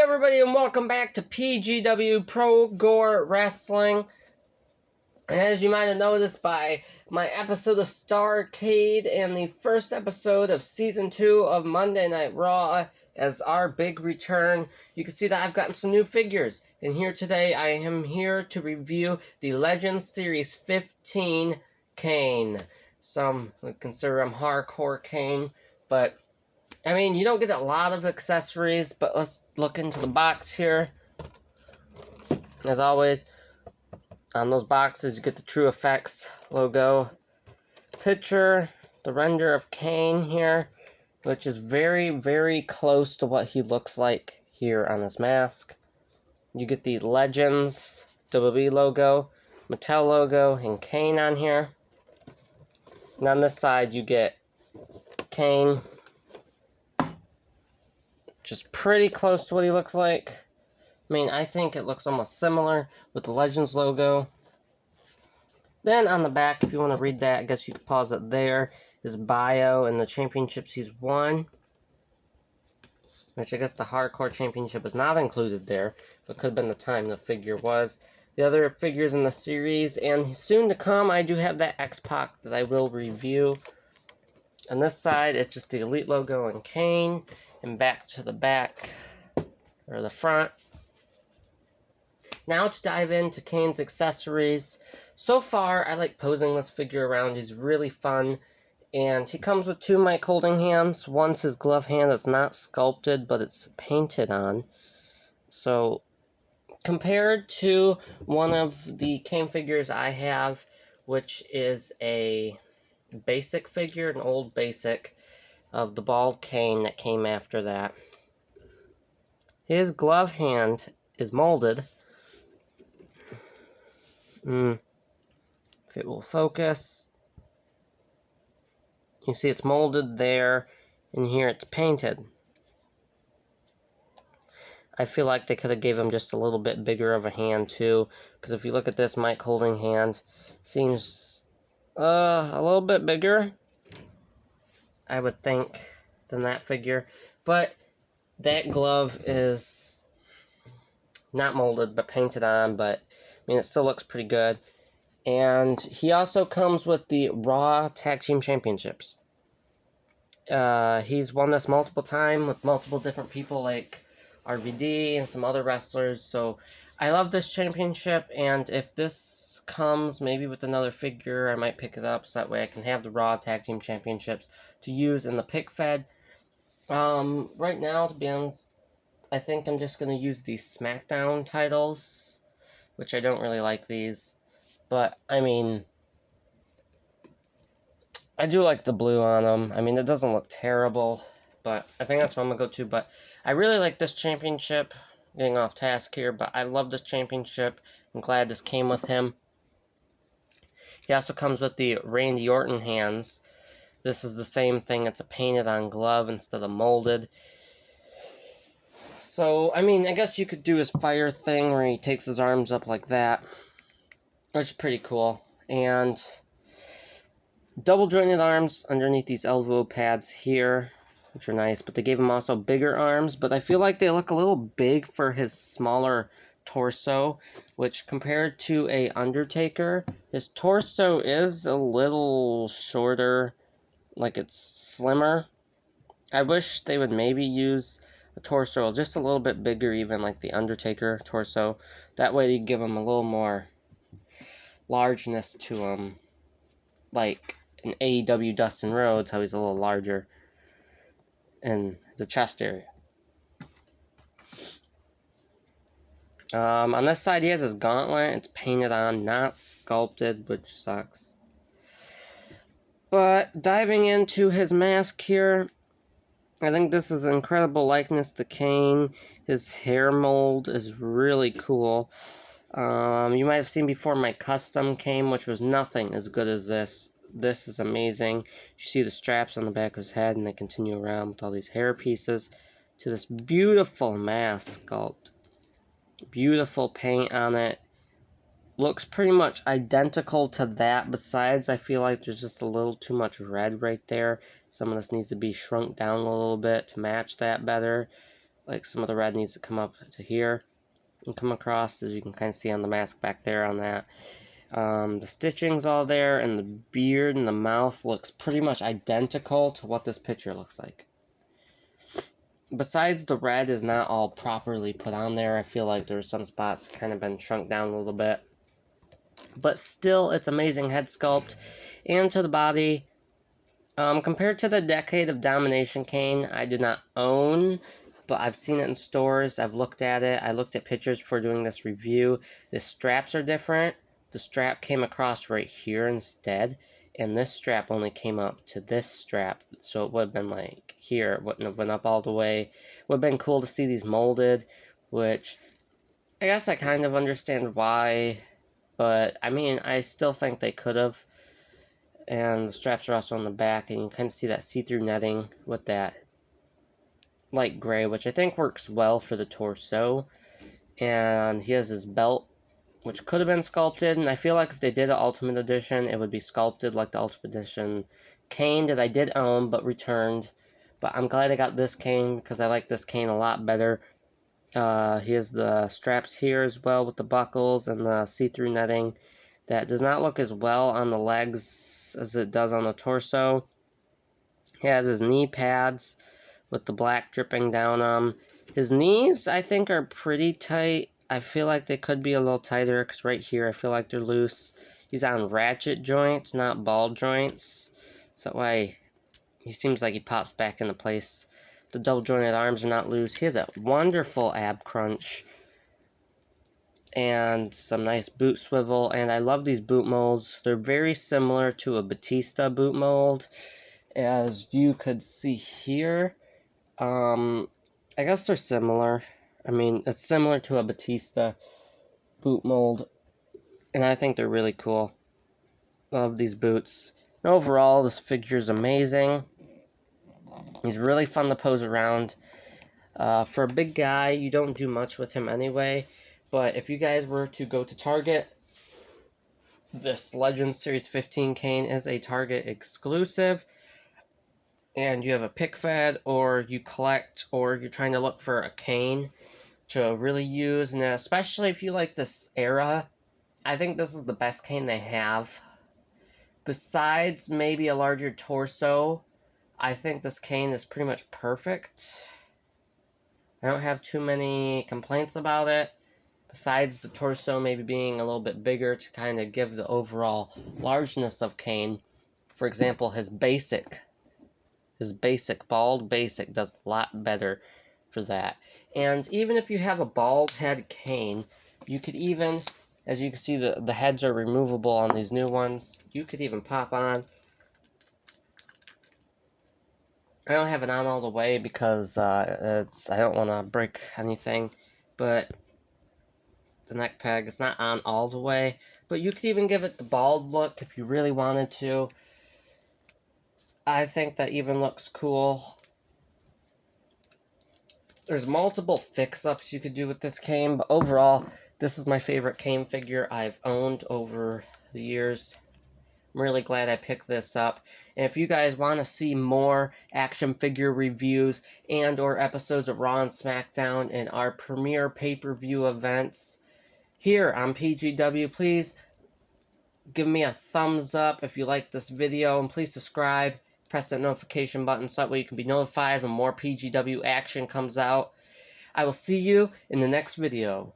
everybody, and welcome back to PGW Pro Gore Wrestling. And as you might have noticed by my episode of Starrcade and the first episode of Season 2 of Monday Night Raw as our big return, you can see that I've gotten some new figures. And here today, I am here to review the Legends Series 15 Kane. Some would consider him hardcore Kane, but I mean, you don't get a lot of accessories, but let's look into the box here. As always, on those boxes, you get the True Effects logo. Picture, the render of Kane here, which is very, very close to what he looks like here on his mask. You get the Legends WWE logo, Mattel logo, and Kane on here. And on this side, you get Kane, just pretty close to what he looks like. I mean, I think it looks almost similar with the Legends logo. Then on the back, if you want to read that, I guess you could pause it there. His bio and the championships he's won. Which I guess the Hardcore Championship is not included there, but could have been the time the figure was. The other figures in the series, and soon to come, I do have that X-Pac that I will review. On this side, it's just the Elite logo and Kane. And back to the back, or the front. Now to dive into Kane's accessories. So far, I like posing this figure around. He's really fun. And he comes with two mic holding hands. One's his glove hand that's not sculpted, but it's painted on. So, compared to one of the Kane figures I have, which is a basic figure, an old basic, of the bald Kane that came after that. His glove hand is molded. If it will focus, you see it's molded there, and here it's painted. I feel like they could have gave him just a little bit bigger of a hand too, because if you look at this mic holding hand, seems a little bit bigger, I would think, than that figure. But that glove is not molded, but painted on, but I mean, it still looks pretty good. And he also comes with the Raw Tag Team Championships. He's won this multiple times with multiple different people like RVD and some other wrestlers. So I love this championship, and if this comes maybe with another figure, I might pick it up so that way I can have the Raw Tag Team Championships to use in the pick fed. Right now, to be honest, I think I'm just going to use the SmackDown titles, which I don't really like these, but I mean, I do like the blue on them. I mean, it doesn't look terrible, but I think that's what I'm going to go to. But I really like this championship. Getting off task here, but I love this championship. I'm glad this came with him. He also comes with the Randy Orton hands. This is the same thing. It's a painted on glove instead of molded. So, I mean, I guess you could do his fire thing where he takes his arms up like that, which is pretty cool. And double jointed arms underneath these elbow pads here, which are nice, but they gave him also bigger arms, but I feel like they look a little big for his smaller torso, which compared to a Undertaker, his torso is a little shorter, like it's slimmer. I wish they would maybe use a torso just a little bit bigger, even like the Undertaker torso. That way you give him a little more largeness to him, like an AEW Dustin Rhodes, how he's a little larger in the chest area. On this side, he has his gauntlet. It's painted on, not sculpted, which sucks. But diving into his mask here, I think this is an incredible likeness to Kane. His hair mold is really cool. You might have seen before my custom Kane, which was nothing as good as this. This is amazing. You see the straps on the back of his head, and they continue around with all these hair pieces to this beautiful mask sculpt. Beautiful paint on it. Looks pretty much identical to that. Besides, I feel like there's just a little too much red right there. Some of this needs to be shrunk down a little bit to match that better. Like some of the red needs to come up to here and come across, as you can kind of see on the mask back there on that. The stitching's all there, and the beard and the mouth looks pretty much identical to what this picture looks like. Besides, the red is not all properly put on there. I feel like there's some spots kind of been shrunk down a little bit. But still, it's amazing head sculpt. And to the body, compared to the Decade of Domination Kane, I did not own, but I've seen it in stores. I've looked at it. I looked at pictures before doing this review. The straps are different. The strap came across right here instead, and this strap only came up to this strap, so it would have been like here. It wouldn't have went up all the way. It would have been cool to see these molded, which I guess I kind of understand why, but I mean, I still think they could have. And the straps are also on the back, and you kind of see that see-through netting with that light gray, which I think works well for the torso. And he has his belt, which could have been sculpted, and I feel like if they did an Ultimate Edition, it would be sculpted like the Ultimate Edition Kane that I did own but returned. But I'm glad I got this Kane, because I like this Kane a lot better. He has the straps here as well with the buckles and the see-through netting. That does not look as well on the legs as it does on the torso. He has his knee pads with the black dripping down them. His knees, I think, are pretty tight. I feel like they could be a little tighter, because right here I feel like they're loose. He's on ratchet joints, not ball joints. So that way he seems like he pops back into place. The double jointed arms are not loose. He has a wonderful ab crunch and some nice boot swivel, and I love these boot molds. They're very similar to a Batista boot mold, as you could see here. I guess they're similar. I mean, it's similar to a Batista boot mold, and I think they're really cool. Love these boots. And overall, this figure is amazing. He's really fun to pose around. For a big guy, you don't do much with him anyway. But if you guys were to go to Target, this Legends Series 15 Kane is a Target exclusive. And you have a pick fed, or you collect, or you're trying to look for a Kane to really use. And especially if you like this era, I think this is the best Kane they have. Besides maybe a larger torso, I think this Kane is pretty much perfect. I don't have too many complaints about it. Besides the torso maybe being a little bit bigger to kind of give the overall largeness of Kane. For example, his bald basic does a lot better for that. And even if you have a bald head Kane, you could even, as you can see, the heads are removable on these new ones. You could even pop on. I don't have it on all the way because I don't want to break anything, but the neck peg is not on all the way. But you could even give it the bald look if you really wanted to. I think that even looks cool. There's multiple fix-ups you could do with this Kane, but overall, this is my favorite Kane figure I've owned over the years. I'm really glad I picked this up. And if you guys want to see more action figure reviews and or episodes of Raw and SmackDown and our premiere pay-per-view events here on PGW, please give me a thumbs up if you like this video, and please subscribe. Press that notification button so that way you can be notified when more PGW action comes out. I will see you in the next video.